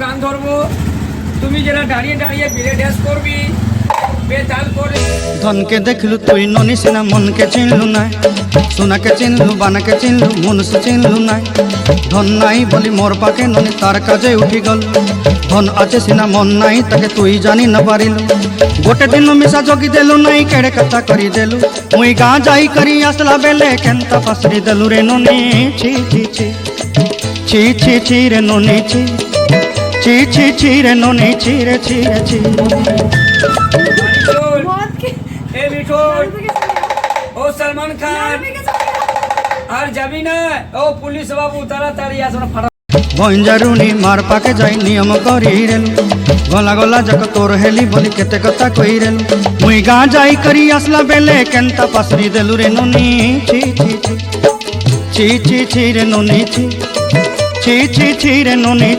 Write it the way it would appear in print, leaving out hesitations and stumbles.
গান ধরবো, তুমি যেটা দাঁড়িয়ে দাঁড়িয়ে বিলে ড্যান্স করবি বেতাল করে। ধনকে দেখলু তুই ননি সিনা মনকে চিনলু নাই, সোনাকে চিনলু বানাকে চিনলু মনুষ চিনলু নাই। ধন নাই বলি মোর পাকে ননি তার কাজে উঠি গল, ধন আছে সিনা মন নাই তাকে তুই জানি না পারিলু। গোটে দিন মিশা জগি দেলু নাই কেড়ে কথা করি দেলু, মুই গাঁ যাই করি আসলা বেলে কেনতা পাসরি দেলু রে ননি। ছি ছি ছি ছি ছি ছি রে ননি ছি ছি ছি ছি রে ননি ছি রে ছি রে ছি। এ মিঠুন, ও সলমান খান আর যাবি না? ও পুলিশ বাবু তাড়াতাড়ি আসুন ফাটা। ভঞ্জারুনি মার পাকে যাই নিয়ম করি রেলু, গলা গলা যাক তোর হেলি বলি কেতে কথা কই রেলু। মুই গাঁ যাই করি আসলা বেলে কেনতা পাসরি দেলু রে ননি। ছি ছি ছি ছি ছি ছি রে ননি ছি ছি ছি ছি রে ননি।